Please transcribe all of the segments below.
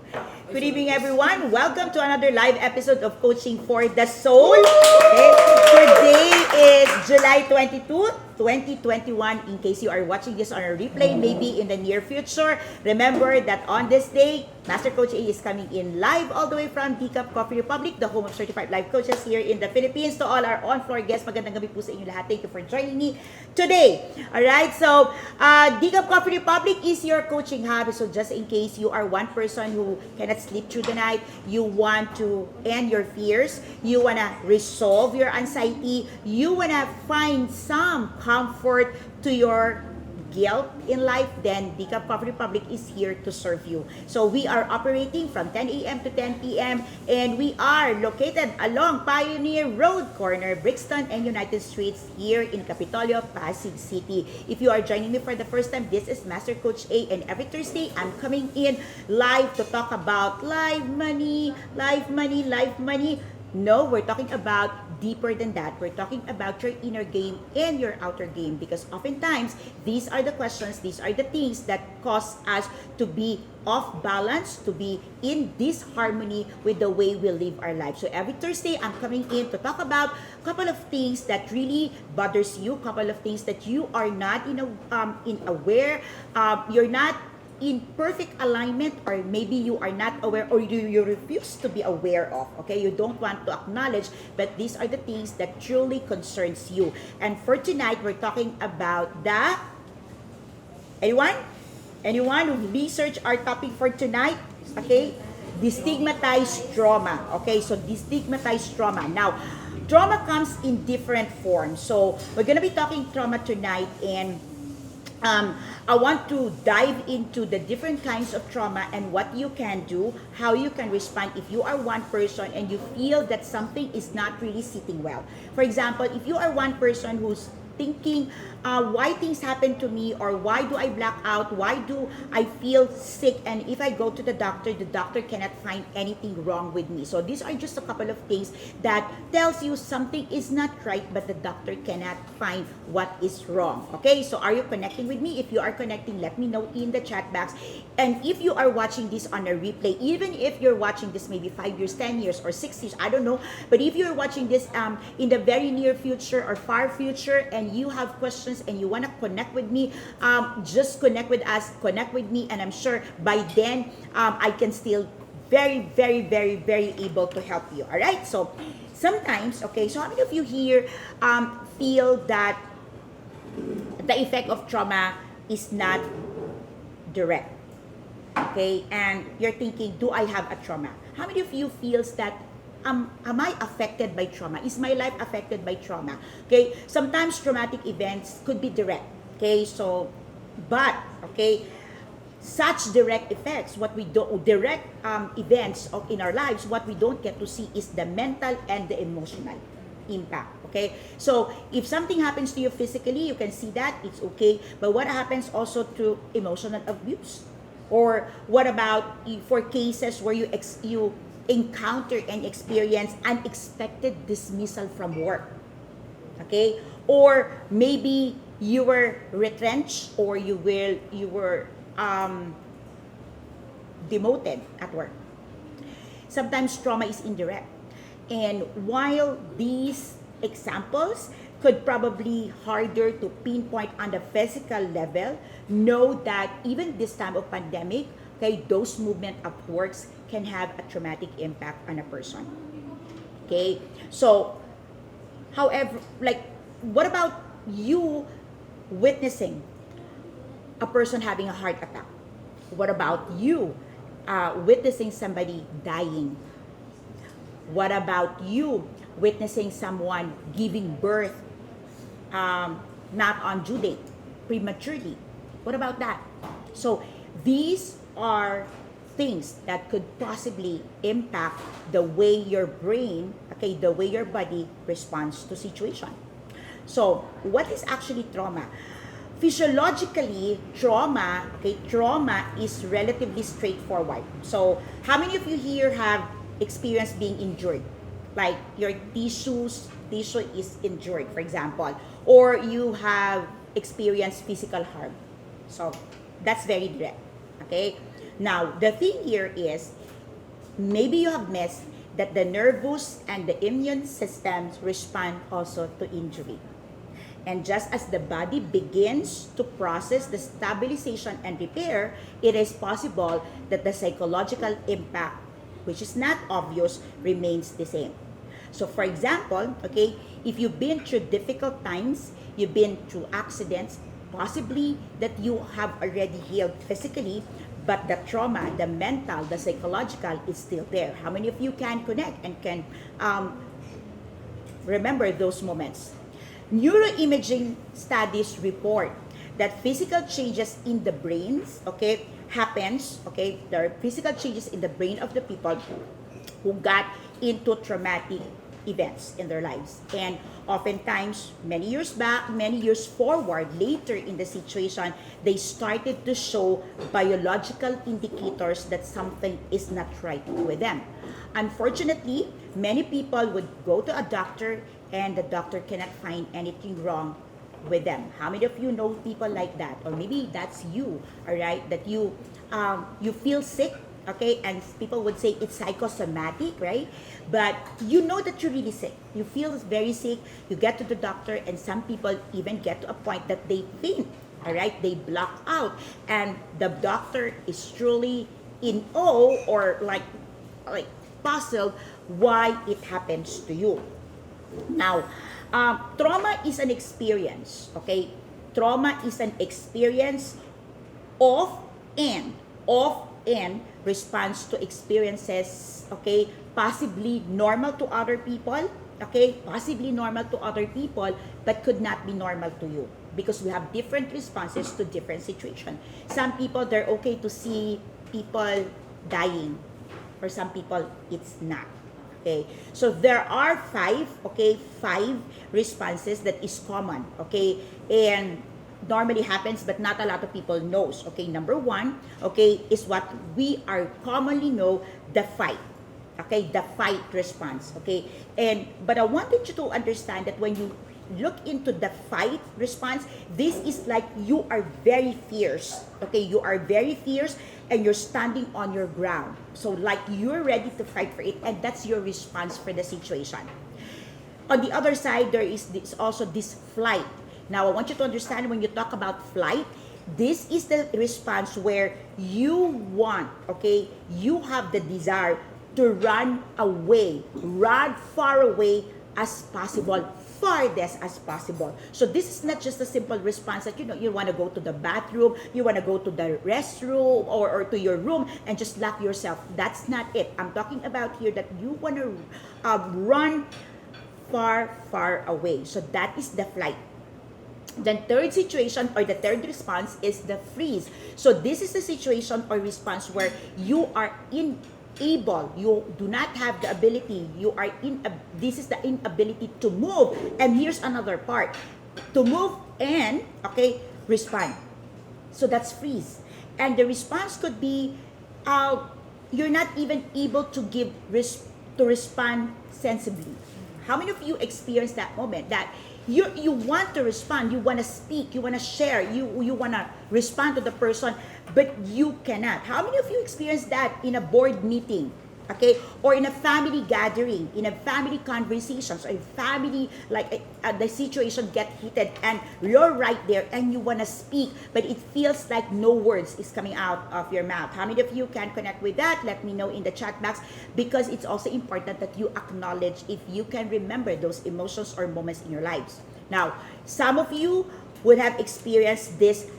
Good evening, everyone. Welcome to another live episode of Coaching for the Soul. Okay. Today is July 22, 2021. In case you are watching this on a replay, maybe in the near future, remember that on this day, Master Coach A is coming in live all the way from Decaf Coffee Republic, the home of certified life coaches here in the Philippines. To all our on-floor guests, magandang gabi po sa inyo lahat. Thank you for joining me today. Alright, so Decaf Coffee Republic is your coaching hub. So just in case you are one person who cannot sleep through the night, you want to end your fears, you want to resolve your anxiety, you want to find some comfort to your guilt in life, then Decaf Coffee Republic is here to serve you. So we are operating from 10 a.m. to 10 p.m. and we are located along Pioneer Road corner, Brixton and United Streets here in Capitolio, Pasig City. If you are joining me for the first time, this is Master Coach A, and every Thursday I'm coming in live to talk about life money. No, we're talking about deeper than that. We're talking about your inner game and your outer game, because oftentimes these are the questions, these are the things that cause us to be off balance, to be in disharmony with the way we live our life. So every Thursday, I'm coming in to talk about a couple of things that really bothers you, couple of things that you are not aware, you're not in perfect alignment, or maybe you are not aware, or you refuse to be aware of, okay? You don't want to acknowledge, but these are the things that truly concerns you. And for tonight, we're talking about the... Anyone who researched our topic for tonight? Okay? Destigmatized trauma. Okay, so destigmatized trauma. Now, trauma comes in different forms. So, we're gonna be talking trauma tonight, and I want to dive into the different kinds of trauma and what you can do, how you can respond if you are one person and you feel that something is not really sitting well. For example, if you are one person who's thinking, why things happen to me, or why do I black out, why do I feel sick, and if I go to the doctor cannot find anything wrong with me. So these are just a couple of things that tells you something is not right, but the doctor cannot find what is wrong. Okay, so are you connecting with me? If you are connecting, let me know in the chat box. And if you are watching this on a replay, even if you're watching this maybe 5 years, 10 years, or 6 years, I don't know, but if you're watching this in the very near future or far future, and you have questions and you want to connect with me, just connect with us, connect with me, and I'm sure by then I can still very able to help you. All right, so sometimes, okay, so how many of you here feel that the effect of trauma is not direct? Okay, and you're thinking, do I have a trauma? How many of you feels that am I affected by trauma? Is my life affected by trauma? Okay, sometimes traumatic events could be direct. Okay, so, but, okay, such direct effects, what we do, direct events in our lives, what we don't get to see is the mental and the emotional impact. Okay, so if something happens to you physically, you can see that, it's okay, but what happens also to emotional abuse? Or what about for cases where you encounter and experience unexpected dismissal from work? Okay, or maybe you were retrenched, or you were demoted at work. Sometimes trauma is indirect, and while these examples could probably harder to pinpoint on the physical level, know that even this time of pandemic, okay, those movement of works can have a traumatic impact on a person. Okay, so however, like, what about you witnessing a person having a heart attack? What about you witnessing somebody dying? What about you witnessing someone giving birth not on due date, prematurely? What about that? So these are things that could possibly impact the way your brain, okay, the way your body responds to situation. So what is actually trauma? Physiologically, trauma is relatively straightforward. So how many of you here have experienced being injured? Like your tissue is injured, for example, or you have experienced physical harm. So that's very direct. Okay, Now, the thing here is, maybe you have missed that the nervous and the immune systems respond also to injury. And just as the body begins to process the stabilization and repair, it is possible that the psychological impact, which is not obvious, remains the same. So for example, okay, if you've been through difficult times, you've been through accidents, possibly that you have already healed physically, but the trauma, the mental, the psychological is still there. How many of you can connect and can remember those moments? Neuroimaging studies report that physical changes in the brains, okay, happens, okay, there are physical changes in the brain of the people who got into traumatic events in their lives. And oftentimes, many years back, many years forward, later in the situation, they started to show biological indicators that something is not right with them. Unfortunately, many people would go to a doctor and the doctor cannot find anything wrong with them. How many of you know people like that? Or maybe that's you, all right, that you feel sick, okay, and people would say it's psychosomatic, right? But you know that you're really sick. You feel very sick. You get to the doctor, and some people even get to a point that they faint, all right? They block out, and the doctor is truly in awe or like puzzled why it happens to you. Now, trauma is an experience, okay? Trauma is an experience of and response to experiences, okay, possibly normal to other people, okay, possibly normal to other people, but could not be normal to you because we have different responses to different situations. Some people, they're okay to see people dying. For some people, it's not. Okay, so there are five responses that is common, okay, and normally happens but not a lot of people knows. Okay, number one, okay, is what we are commonly know, the fight. Okay, the fight response. Okay, and but I wanted you to understand that when you look into the fight response, this is like you are very fierce. Okay, you are very fierce and you're standing on your ground, so like you're ready to fight for it, and that's your response for the situation. On the other side, there is also this flight. Now, I want you to understand, when you talk about flight, this is the response where you want, okay, you have the desire to run away, run far away as possible, farthest as possible. So this is not just a simple response that, you know, you want to go to the bathroom, you want to go to the restroom or to your room and just lock yourself. That's not it. I'm talking about here that you want to run far, far away. So that is the flight. The third situation or the third response is the freeze. So this is the situation or response where you are unable, you do not have the ability, this is the inability to move. And here's another part, to move and, okay, respond. So that's freeze. And the response could be, you're not even able to respond sensibly. How many of you experience that moment that you want to respond, you want to speak, you want to share, you want to respond to the person, but you cannot? How many of you experience that in a board meeting, okay, or in a family gathering, in a family conversations, or a family, like the situation get heated and you're right there and you want to speak, but it feels like no words is coming out of your mouth? How many of you can connect with that? Let me know in the chat box, because it's also important that you acknowledge if you can remember those emotions or moments in your lives. Now, some of you would have experienced this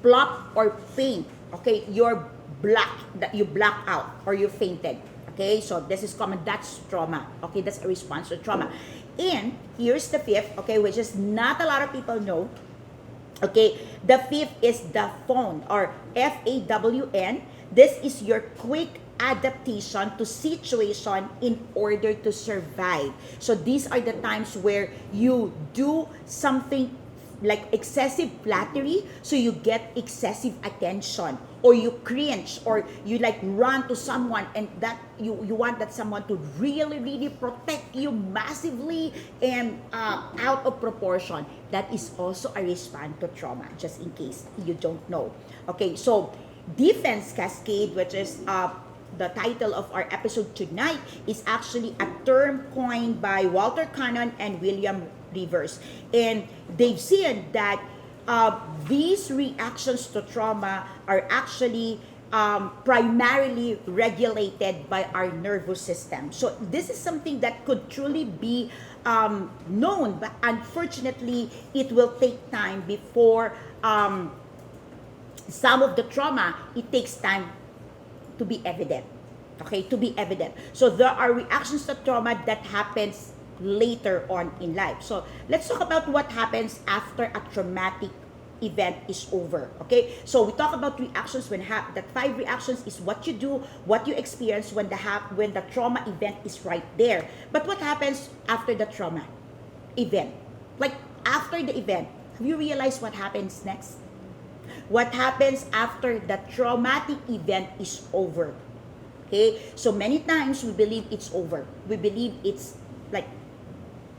plop or faint, okay, you're black, that you black out or you fainted. Okay, so this is common. That's trauma. Okay, that's a response to trauma. And here's the fifth, okay, which is not a lot of people know. Okay, the fifth is the fawn or FAWN. This is your quick adaptation to situation in order to survive. So these are the times where you do something like excessive flattery, so you get excessive attention, or you cringe, or you like run to someone and that you want that someone to really protect you massively and out of proportion. That is also a response to trauma, just in case you don't know. Okay, so defense cascade, which is the title of our episode tonight, is actually a term coined by Walter Cannon and William Rivers. And they've seen that these reactions to trauma are actually primarily regulated by our nervous system. So this is something that could truly be known, but unfortunately, it will take time before some of the trauma, it takes time to be evident. Okay, to be evident. So there are reactions to trauma that happens later on in life. So let's talk about what happens after a traumatic event is over. Okay, so we talk about reactions when that 5 reactions is what you do, what you experience when the trauma event is right there. But what happens after the trauma event? Like after the event, have you realized what happens next? What happens after the traumatic event is over? Okay, so many times we believe it's over. We believe it's like,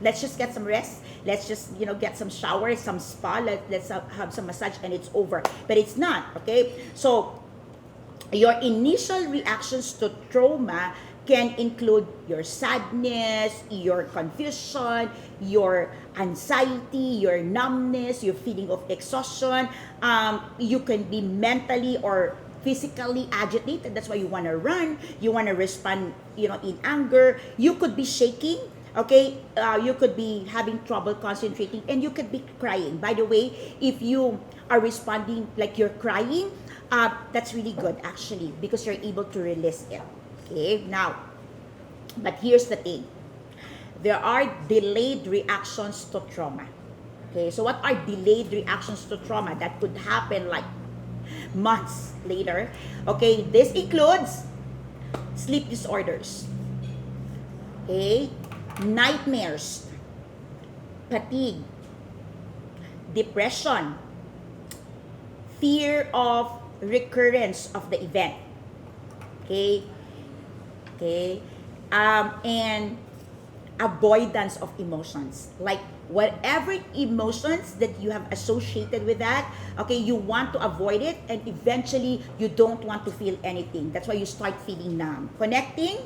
let's just get some rest. Let's just, get some shower, some spa. Let's have some massage and it's over. But it's not, okay? So your initial reactions to trauma can include your sadness, your confusion, your anxiety, your numbness, your feeling of exhaustion. You can be mentally or physically agitated. That's why you want to run. You want to respond, in anger. You could be shaking. Okay, you could be having trouble concentrating, and you could be crying. By the way, if you are responding like you're crying, that's really good actually, because you're able to release it. Okay, now, but here's the thing. There are delayed reactions to trauma. Okay, so what are delayed reactions to trauma that could happen like months later? Okay, this includes sleep disorders. Okay, nightmares, fatigue, depression, fear of recurrence of the event. Okay, and avoidance of emotions, like whatever emotions that you have associated with that, okay, you want to avoid it, and eventually you don't want to feel anything. That's why you start feeling numb. Connecting?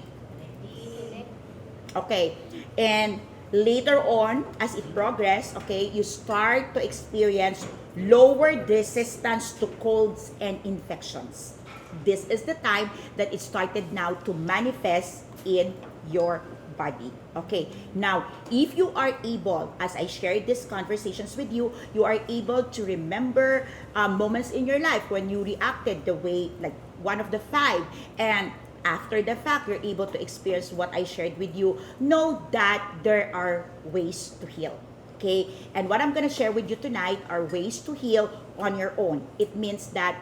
Okay, and later on, as it progresses, okay, you start to experience lower resistance to colds and infections. This is the time that it started now to manifest in your body. Okay, now if you are able, as I shared these conversations with you, you are able to remember moments in your life when you reacted the way, like one of the 5, and after the fact, you're able to experience what I shared with you. Know that there are ways to heal. Okay? And what I'm going to share with you tonight are ways to heal on your own. It means that,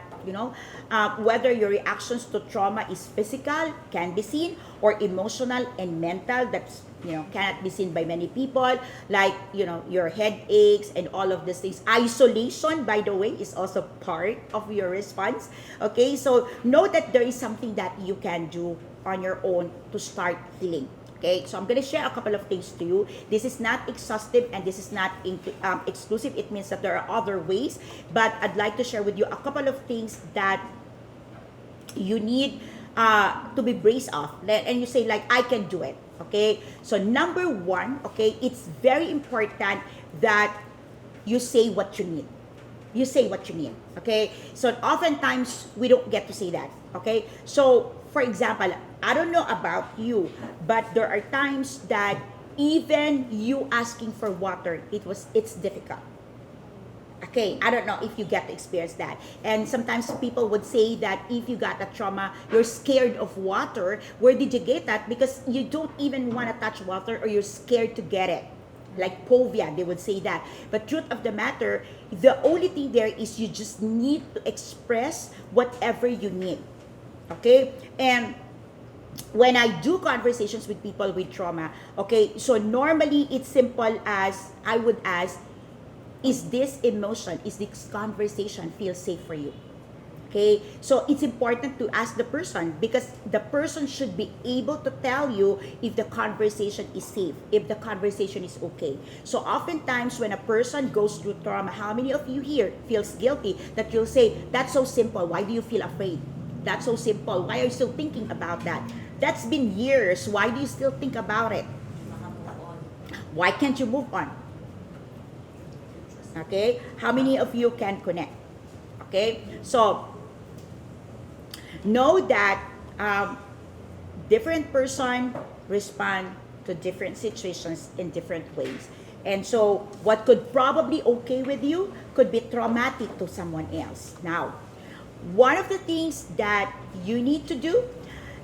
whether your reactions to trauma is physical, can be seen, or emotional and mental, that's, cannot be seen by many people, like, your headaches and all of these things. Isolation, by the way, is also part of your response. Okay, so know that there is something that you can do on your own to start healing. Okay, so I'm going to share a couple of things to you. This is not exhaustive and this is not exclusive. It means that there are other ways, but I'd like to share with you a couple of things that you need to be braced off. And you say, like, I can do it. Okay, so number 1, okay, it's very important that you say what you need. You say what you need. Okay, so oftentimes we don't get to say that. Okay, so for example, I don't know about you, but there are times that even you asking for water, it's difficult. Okay, I don't know if you get to experience that. And sometimes people would say that if you got a trauma, you're scared of water. Where did you get that? Because you don't even want to touch water, or you're scared to get it. Like phobia, they would say that. But truth of the matter, the only thing there is you just need to express whatever you need. Okay? And when I do conversations with people with trauma, okay, so normally it's simple as I would ask, is this emotion, is this conversation feel safe for you? Okay, so it's important to ask the person because the person should be able to tell you if the conversation is safe, if the conversation is okay. So oftentimes when a person goes through trauma, how many of you here feels guilty that you'll say, that's so simple, why do you feel afraid? That's so simple, why are you still thinking about that? That's been years, why do you still think about it? Why can't you move on? Okay, how many of you can connect? Okay, so know that different person respond to different situations in different ways. And so what could probably okay with you could be traumatic to someone else. Now, one of the things that you need to do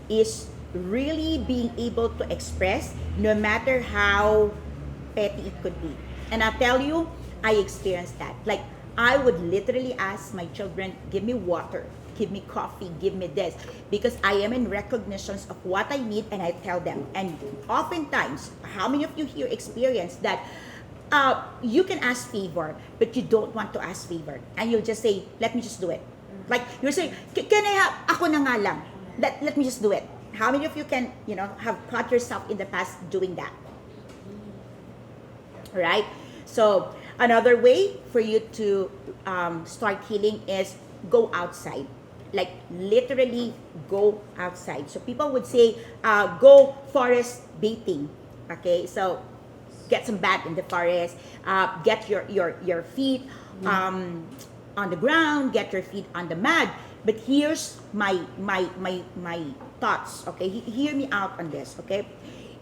is really being able to express no matter how petty it could be. And I'll tell you, I experienced that. Like, I would literally ask my children, give me water, give me coffee, give me this, because I am in recognitions of what I need and I tell them. And oftentimes, how many of you here experience that you can ask favor, but you don't want to ask favor, and you'll just say, let me just do it. Like, you're saying, can I have, ako na nga lang, let me just do it. How many of you can, have caught yourself in the past doing that? Right? So, another way for you to start healing is go outside. Like literally go outside. So people would say, go forest bathing. Okay, so get some bath in the forest. Get your feet on the ground. Get your feet on the mud. But here's my thoughts. Okay, hear me out on this. Okay.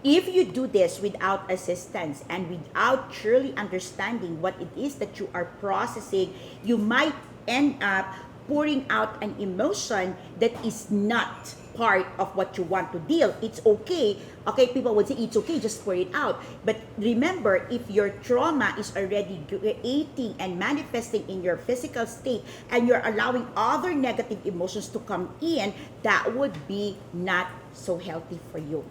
If you do this without assistance and without truly understanding what it is that you are processing, you might end up pouring out an emotion that is not part of what you want to deal. It's okay. Okay, people would say it's okay, just pour it out. But remember, if your trauma is already creating and manifesting in your physical state and you're allowing other negative emotions to come in, that would be not so healthy for you.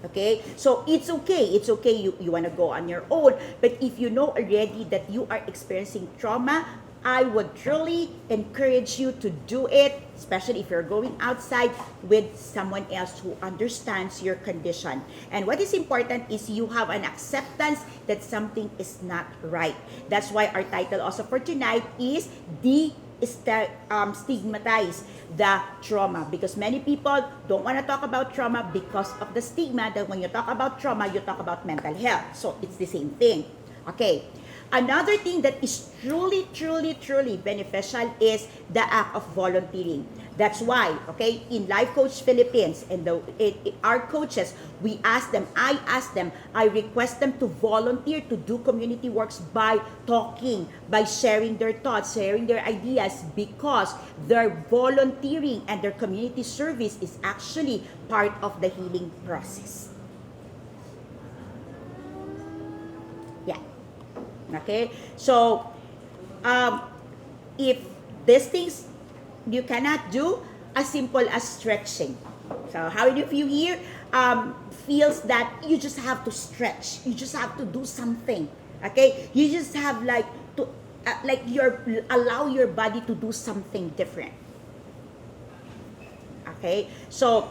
Okay, so it's okay you want to go on your own, but if you know already that you are experiencing trauma, I would truly encourage you to do it, especially if you're going outside with someone else who understands your condition. And what is important is you have an acceptance that something is not right. That's why our title also for tonight is stigmatize the trauma, because many people don't want to talk about trauma because of the stigma that when you talk about trauma, you talk about mental health. So it's the same thing. Okay. Another thing that is truly beneficial is the act of volunteering. That's why, okay, in Life Coach Philippines, and our coaches, I ask them, I request them to volunteer to do community works by talking, by sharing their thoughts, sharing their ideas, because their volunteering and their community service is actually part of the healing process. Yeah. Okay? So, if these things you cannot do, as simple as stretching. So how many of you here feels that you just have to stretch, you just have to do something, okay? You just have to allow your body to do something different. Okay, so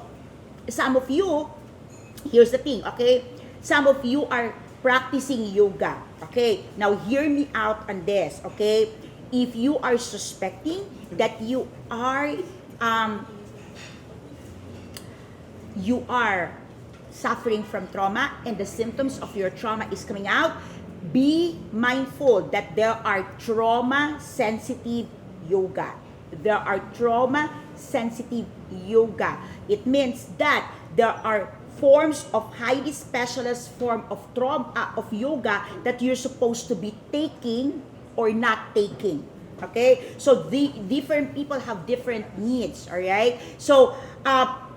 some of you, here's the thing, okay? Some of you are practicing yoga, okay? Now hear me out on this, okay? If you are suspecting that you are suffering from trauma and the symptoms of your trauma is coming out, be mindful that there are trauma-sensitive yoga. There are trauma-sensitive yoga. It means that there are forms of highly specialized form of trauma of yoga that you're supposed to be taking or not taking. Okay, so the different people have different needs. All right, so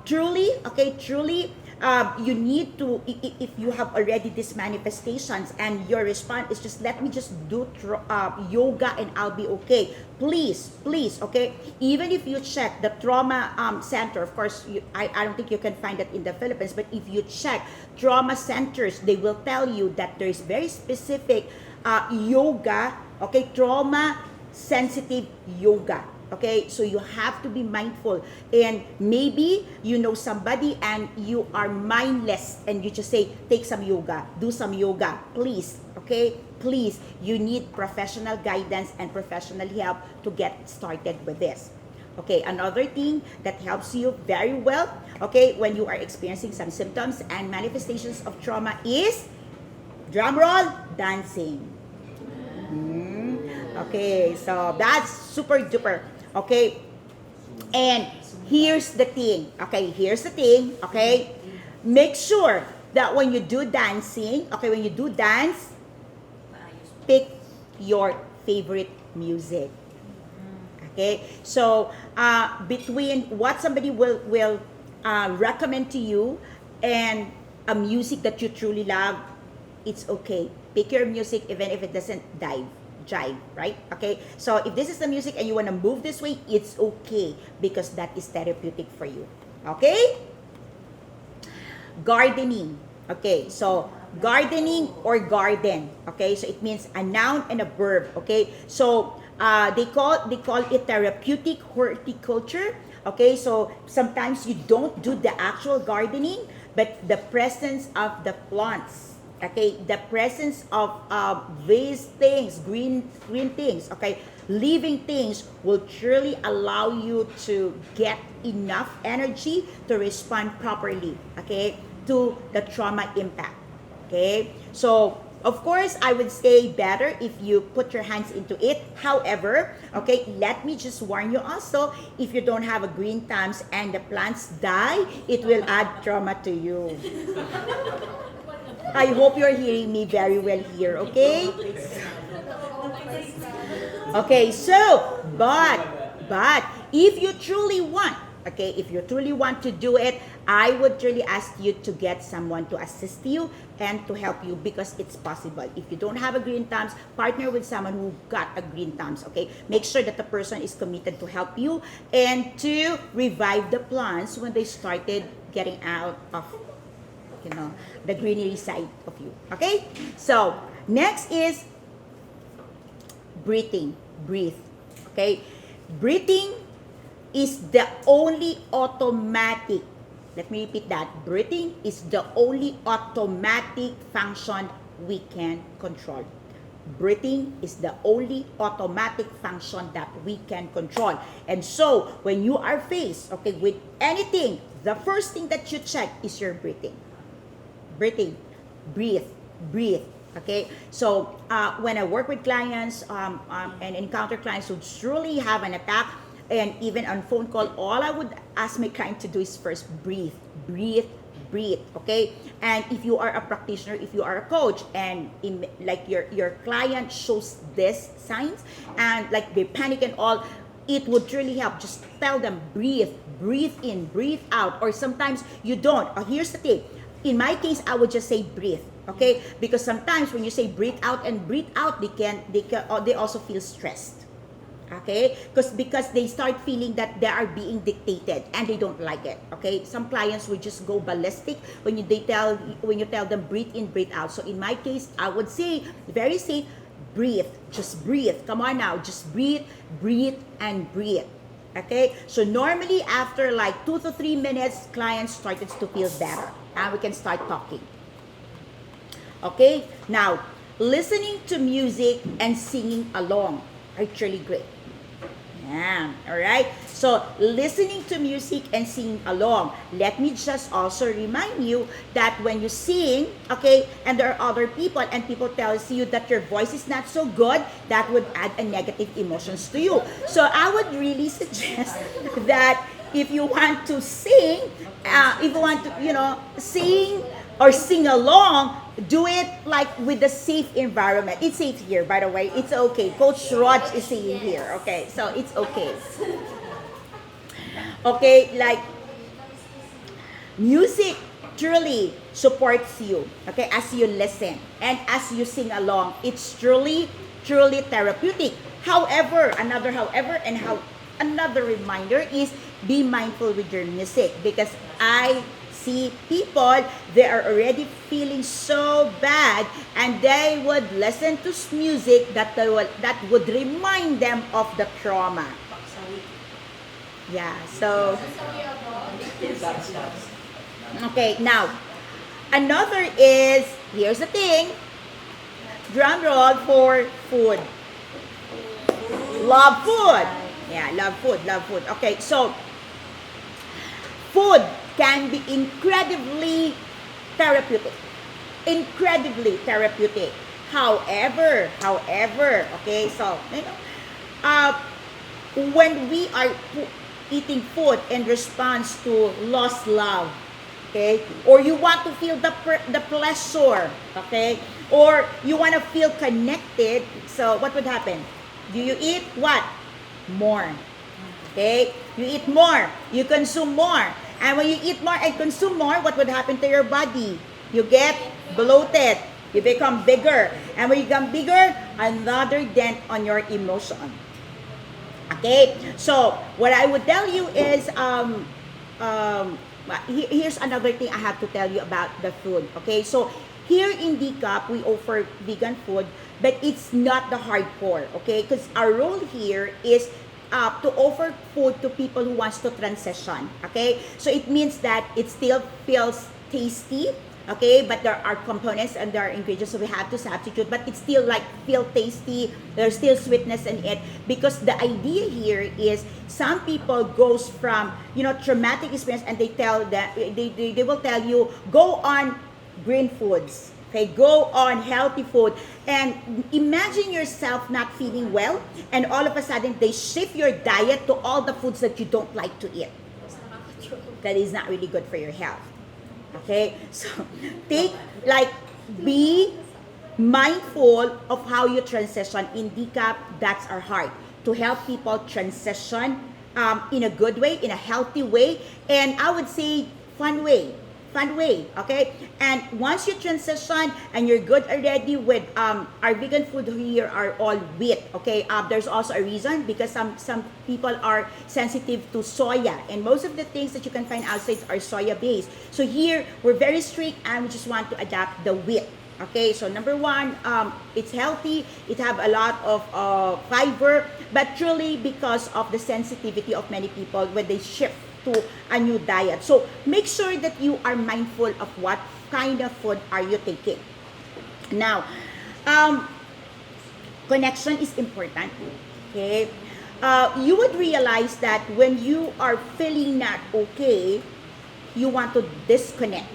truly, you need to, if you have already these manifestations and your response is just let me just do yoga and I'll be okay. Please, okay, even if you check the trauma center, of course, I don't think you can find it in the Philippines, but if you check trauma centers, they will tell you that there is very specific yoga, okay, trauma sensitive yoga. Okay, so you have to be mindful. And maybe you know somebody and you are mindless and you just say, take some yoga, do some yoga, please. Okay, please, you need professional guidance and professional help to get started with this. Okay, another thing that helps you very well, okay, when you are experiencing some symptoms and manifestations of trauma is, drum roll, dancing. Okay, so that's super duper. Okay, and here's the thing. Okay, here's the thing. Okay, make sure that when you do dancing, okay, when you do dance, pick your favorite music. Okay, so between what somebody will recommend to you and a music that you truly love, it's okay. Pick your music even if it doesn't jive, right? Okay, so if this is the music and you want to move this way, it's okay because that is therapeutic for you. Okay, gardening. Okay, so gardening or garden. Okay, so it means a noun and a verb. Okay, so they call it therapeutic horticulture. Okay, so sometimes you don't do the actual gardening, but the presence of the plants. Okay, the presence of these things, green things. Okay, living things will truly allow you to get enough energy to respond properly. Okay, to the trauma impact. Okay, so of course, I would say better if you put your hands into it. However, okay, let me just warn you also, if you don't have a green thumbs and the plants die, it will add trauma to you. I hope you're hearing me very well here, okay? Okay, so, but, if you truly want, okay, if you truly want to do it, I would really ask you to get someone to assist you and to help you because it's possible. If you don't have a green thumbs, partner with someone who got a green thumbs, okay? Make sure that the person is committed to help you and to revive the plants when they started getting out of, you know, the greenery side of you, okay? So, next is breathing. Breathe, okay? Breathing is the only automatic, let me repeat that, breathing is the only automatic function we can control. Breathing is the only automatic function that we can control. And so, when you are faced, okay, with anything, the first thing that you check is your breathing. Breathing, breathe. Okay, so when I work with clients and encounter clients who truly have an attack, and even on phone call, all I would ask my client to do is first breathe, okay? And if you are a practitioner, if you are a coach, and like your client shows these signs, and like they panic and all, it would really help. Just tell them, breathe in, breathe out, or sometimes you don't. Here's the thing. In my case, I would just say breathe, okay? Because sometimes when you say breathe out and breathe out, they also feel stressed, okay? Because they start feeling that they are being dictated and they don't like it, okay? Some clients will just go ballistic when you tell them breathe in, breathe out. So in my case, I would say very safe, breathe, just breathe. Come on now, just breathe, and breathe. Okay, so normally after like 2 to 3 minutes, clients started to feel better and we can start talking. Okay, now listening to music and singing along are truly great. Yeah, all right. So listening to music and singing along. Let me just also remind you that when you sing, okay, and there are other people and people tells you that your voice is not so good, that would add a negative emotions to you. So I would really suggest that if you want to sing, if you want to, sing or sing along, do it like with a safe environment. It's safe here, by the way. It's okay. Coach Raj is saying here. Okay, so it's okay. Okay, like music truly supports you. Okay, as you listen and as you sing along, it's truly therapeutic. However, another reminder is be mindful with your music, because I see people, they are already feeling so bad and they would listen to music that would remind them of the trauma. Yeah, so, okay, now, another is, here's the thing, drum roll for food. Love food. Yeah, love food, love food. Okay, so, food can be therapeutic. Incredibly therapeutic. However, okay, so, uh, when we are eating food in response to lost love, okay, or you want to feel the pleasure, okay, or you want to feel connected, so what would happen? Do you eat what? More. Okay, you eat more, you consume more, and when you eat more and consume more, what would happen to your body? You get bloated, you become bigger, and when you become bigger, another dent on your emotion. Okay, so what I would tell you is, here's another thing I have to tell you about the food. Okay, so here in DCAP, we offer vegan food, but it's not the hardcore. Okay, because our role here is to offer food to people who wants to transition. Okay, so it means that it still feels tasty. Okay, but there are components and there are ingredients, so we have to substitute, but it's still like feel tasty. There's still sweetness in it, because the idea here is some people goes from traumatic experience, and they will tell you, go on green foods, okay, go on healthy food, and imagine yourself not feeling well, and all of a sudden they shift your diet to all the foods that you don't like to eat. That is not really good for your health. Okay, so be mindful of how you transition. In DCAP, that's our heart, to help people transition in a good way, in a healthy way, and I would say fun way. Okay, and once you transition and you're good already with our vegan food here are all wheat. Okay, there's also a reason, because some people are sensitive to soya, and most of the things that you can find outside are soya based. So here we're very strict, and we just want to adapt the wheat. Okay, so number one, it's healthy, it have a lot of fiber, but truly because of the sensitivity of many people when they shift to a new diet. So make sure that you are mindful of what kind of food are you taking. Now, connection is important. Okay, you would realize that when you are feeling not okay, you want to disconnect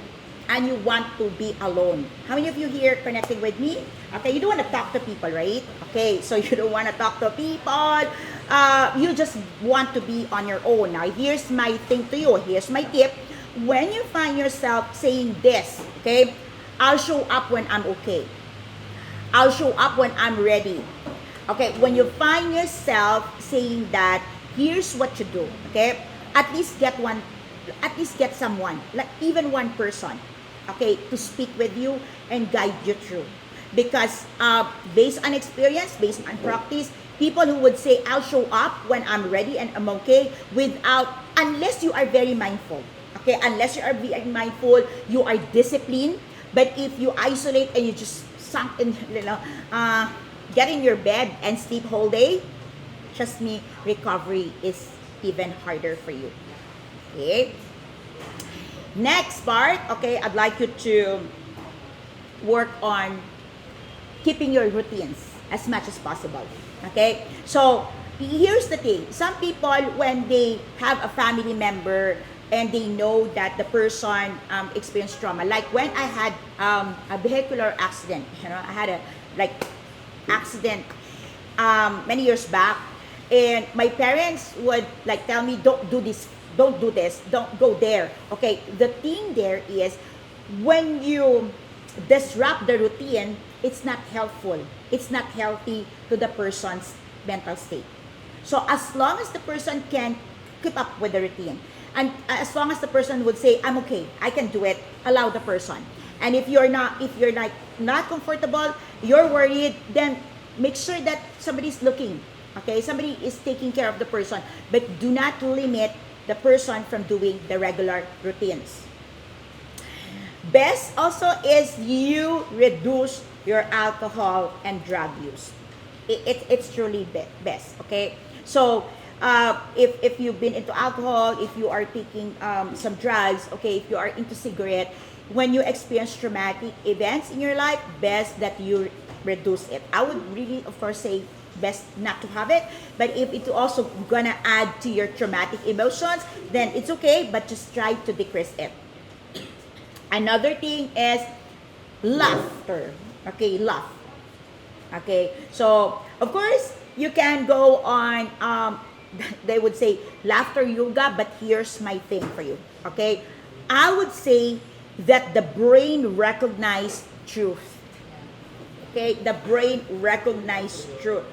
and you want to be alone. How many of you here connecting with me? Okay, you don't want to talk to people, right? Okay, so you don't want to talk to people. You just want to be on your own. Now, here's my thing to you. Here's my tip. When you find yourself saying this, okay, I'll show up when I'm okay. I'll show up when I'm ready. Okay, when you find yourself saying that, here's what you do. Okay, at least get someone, like even one person, okay, to speak with you and guide you through. Because based on experience, based on practice, people who would say, I'll show up when I'm ready and I'm okay, unless you are very mindful. Okay, unless you are very mindful, you are disciplined. But if you isolate and you just sunk in, get in your bed and sleep whole day, trust me, recovery is even harder for you. Okay. Next part, okay, I'd like you to work on keeping your routines as much as possible. Okay, so here's the thing. Some people, when they have a family member and they know that the person experienced trauma, like when I had a vehicular accident, I had a accident many years back, and my parents would tell me, don't do this, don't go there. Okay, the thing there is, when you disrupt the routine, it's not helpful. It's not healthy to the person's mental state. So as long as the person can keep up with the routine, and as long as the person would say, I'm okay, I can do it, allow the person. And if you're not comfortable, you're worried, then make sure that somebody's looking. Okay, somebody is taking care of the person, but do not limit the person from doing the regular routines. Best also is you reduce your alcohol and drug use. It's truly best, okay? So, if you've been into alcohol, if you are taking some drugs, okay, if you are into cigarette, when you experience traumatic events in your life, best that you reduce it. I would really, of course, say best not to have it. But if it's also gonna add to your traumatic emotions, then it's okay, but just try to decrease it. Another thing is laughter. Okay, laugh. Okay, so of course you can go on. They would say laughter yoga, but here's my thing for you. Okay, I would say that the brain recognizes truth. Okay, the brain recognizes truth.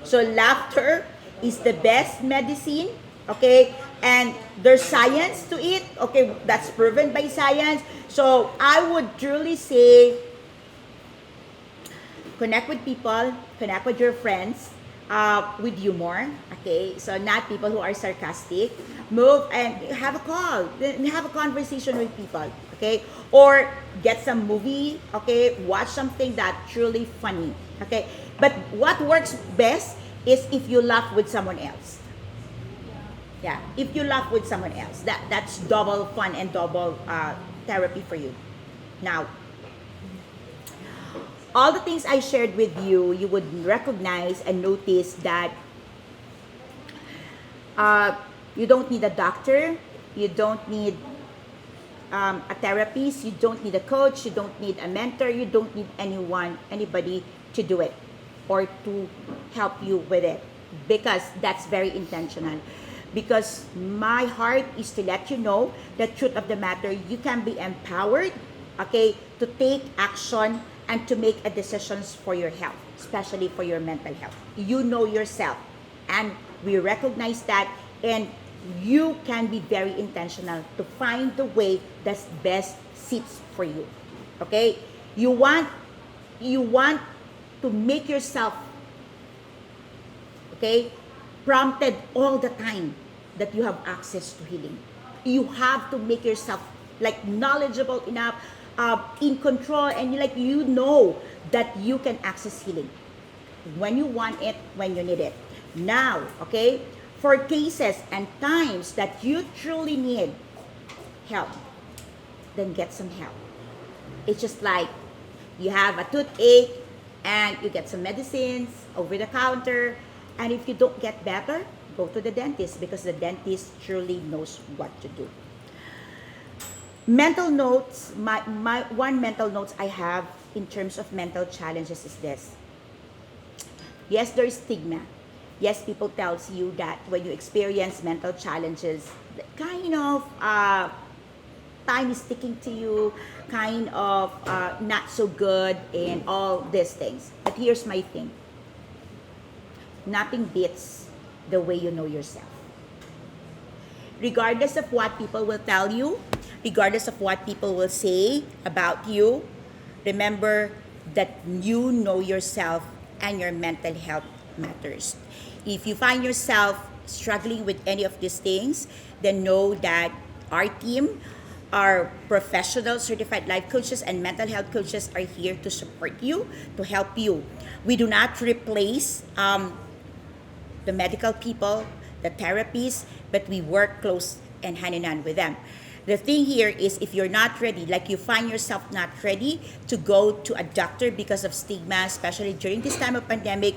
So laughter is the best medicine. Okay, and there's science to it. Okay, that's proven by science. So I would truly say connect with people, connect with your friends, with humor. Okay, so not people who are sarcastic. Move and have a call, then have a conversation with people. Okay, or get some movie. Okay, watch something that truly funny. Okay, but what works best is if you laugh with someone else. Yeah, if you laugh with someone else, that's double fun and double therapy for you. Now, all the things I shared with you, you would recognize and notice that you don't need a doctor, you don't need a therapist, you don't need a coach, you don't need a mentor, you don't need anybody to do it or to help you with it, because that's very intentional. Because my heart is to let you know the truth of the matter. You can be empowered, okay, to take action and to make a decisions for your health, especially for your mental health. You know yourself, and we recognize that, and you can be very intentional to find the way that best sits for you. Okay, you want to make yourself, okay, prompted all the time that you have access to healing. You have to make yourself like knowledgeable enough, in control, and you know that you can access healing when you want it, when you need it. Now, okay, for cases and times that you truly need help, then get some help. It's just like you have a toothache and you get some medicines over the counter, and if you don't get better, go to the dentist, because the dentist truly knows what to do. Mental notes, my one mental notes I have in terms of mental challenges is this. Yes, there is stigma. Yes, people tells you that when you experience mental challenges, kind of time is sticking to you, kind of not so good, and all these things. But here's my thing. Nothing beats the way you know yourself. Regardless of what people will tell you, regardless of what people will say about you, remember that you know yourself and your mental health matters. If you find yourself struggling with any of these things, then know that our team, our professional certified life coaches and mental health coaches are here to support you, to help you. We do not replace the medical people, the therapists, but we work close and hand in hand with them. The thing here is, if you're not ready, like you find yourself not ready to go to a doctor because of stigma, especially during this time of pandemic,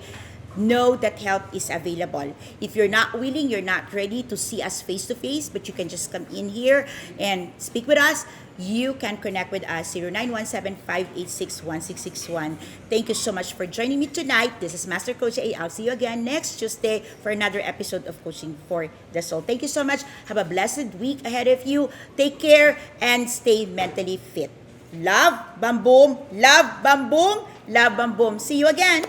know that help is available. If you're not willing, you're not ready to see us face to face, but you can just come in here and speak with us, you can connect with us, 0917-586-1661. Thank you so much for joining me tonight. This is Master Coach A. I'll see you again next Tuesday for another episode of Coaching for the Soul. Thank you so much. Have a blessed week ahead of you. Take care and stay mentally fit. Love, bam boom, love, bam boom, love, bam boom. See you again.